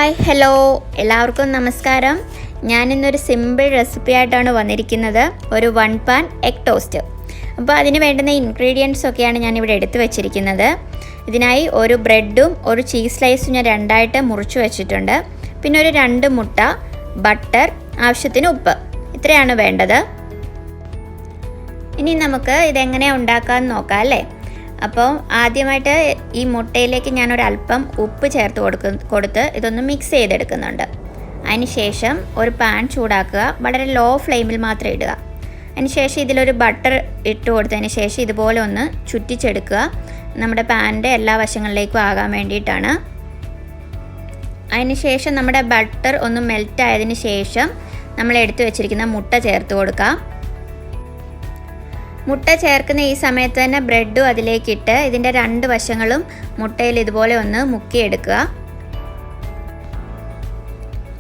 Hi hello എല്ലാവർക്കും നമസ്കാരം. ഞാനിന്നൊരു simple recipe ആയിട്ടാണ് വന്നിരിക്കുന്നത്. ഒരു 1 പാൻ എഗ് ടോസ്റ്റ്. അപ്പോൾ അതിന് വേണ്ടുന്ന ഇൻഗ്രീഡിയൻസ് ഒക്കെയാണ് ഞാനിവിടെ എടുത്തു വെച്ചിരിക്കുന്നത്. ഇതിനായി ഒരു ബ്രെഡും ഒരു ചീസ് സ്ലൈസും ഞാൻ രണ്ടായിട്ട് മുറിച്ച് വെച്ചിട്ടുണ്ട്. പിന്നെ ഒരു 2 മുട്ട, ബട്ടർ, ആവശ്യത്തിന് ഉപ്പ്, ഇത്രയാണ് വേണ്ടത്. ഇനി നമുക്ക് ഇതെങ്ങനെയാണ് ഉണ്ടാക്കാമെന്ന് നോക്കാം അല്ലേ. അപ്പോൾ ആദ്യമായിട്ട് ഈ മുട്ടയിലേക്ക് ഞാനൊരല്പം ഉപ്പ് ചേർത്ത് കൊടുത്ത് ഇതൊന്ന് മിക്സ് ചെയ്തെടുക്കുന്നുണ്ട്. അതിന് ശേഷം ഒരു പാൻ ചൂടാക്കുക, വളരെ ലോ ഫ്ലെയിമിൽ മാത്രം ഇടുക. അതിന് ശേഷം ഇതിലൊരു ബട്ടർ ഇട്ട് കൊടുത്തതിന് ശേഷം ഇതുപോലെ ഒന്ന് ചുറ്റിച്ചെടുക്കുക. നമ്മുടെ പാനിൻ്റെ എല്ലാ വശങ്ങളിലേക്കും ആകാൻ വേണ്ടിയിട്ടാണ്. അതിന് ശേഷം നമ്മുടെ ബട്ടർ ഒന്ന് മെൽറ്റ് ആയതിന് ശേഷം നമ്മൾ എടുത്തു വെച്ചിരിക്കുന്ന മുട്ട ചേർത്ത് കൊടുക്കുക. മുട്ട ചേർക്കുന്ന ഈ സമയത്ത് തന്നെ ബ്രെഡും അതിലേക്കിട്ട് ഇതിൻ്റെ 2 വശങ്ങളും മുട്ടയിൽ ഇതുപോലെ ഒന്ന് മുക്കിയെടുക്കുക.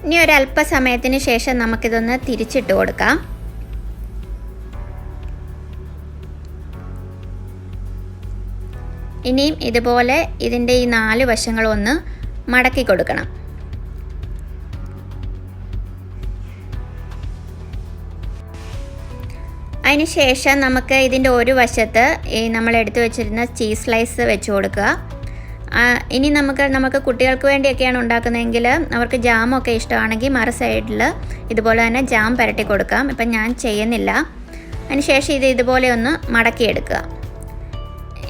ഇനി ഒരല്പസമയത്തിന് ശേഷം നമുക്കിതൊന്ന് തിരിച്ചിട്ട് കൊടുക്കാം. ഇനിയും ഇതുപോലെ ഇതിൻ്റെ ഈ 4 വശങ്ങളും ഒന്ന് മടക്കി കൊടുക്കണം. അതിന് ശേഷം നമുക്ക് ഇതിൻ്റെ ഒരു വശത്ത് ഈ നമ്മൾ എടുത്തു വെച്ചിരുന്ന ചീസ് സ്ലൈസ് വെച്ച് കൊടുക്കുക. ഇനി നമുക്ക് കുട്ടികൾക്ക് വേണ്ടിയൊക്കെയാണ് ഉണ്ടാക്കുന്നതെങ്കിൽ അവർക്ക് ജാമൊക്കെ ഇഷ്ടമാണെങ്കിൽ മറു സൈഡിൽ ഇതുപോലെ തന്നെ ജാം പുരട്ടി കൊടുക്കാം. ഇപ്പം ഞാൻ ചെയ്യുന്നില്ല. അതിന് ശേഷം ഇതുപോലെ ഒന്ന് മടക്കിയെടുക്കുക.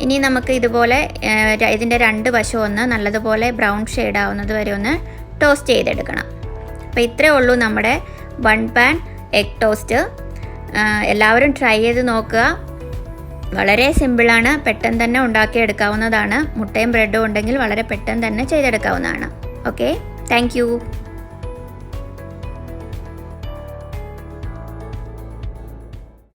ഇനി നമുക്ക് ഇതുപോലെ ഇതിൻ്റെ 2 വശവും ഒന്ന് നല്ലതുപോലെ ബ്രൗൺ ഷെയ്ഡ് ആവുന്നത് വരെ ഒന്ന് ടോസ്റ്റ് ചെയ്തെടുക്കണം. അപ്പോൾ ഇത്രയേ ഉള്ളൂ നമ്മുടെ 1 പാൻ എഗ് ടോസ്റ്റ്. എല്ലാവരും ട്രൈ ചെയ്ത് നോക്കുക. വളരെ സിമ്പിളാണ്, പെട്ടെന്ന് തന്നെ ഉണ്ടാക്കിയെടുക്കാവുന്നതാണ്. മുട്ടയും ബ്രെഡും ഉണ്ടെങ്കിൽ വളരെ പെട്ടെന്ന് തന്നെ ചെയ്തെടുക്കാവുന്നതാണ്. Okay, thank U.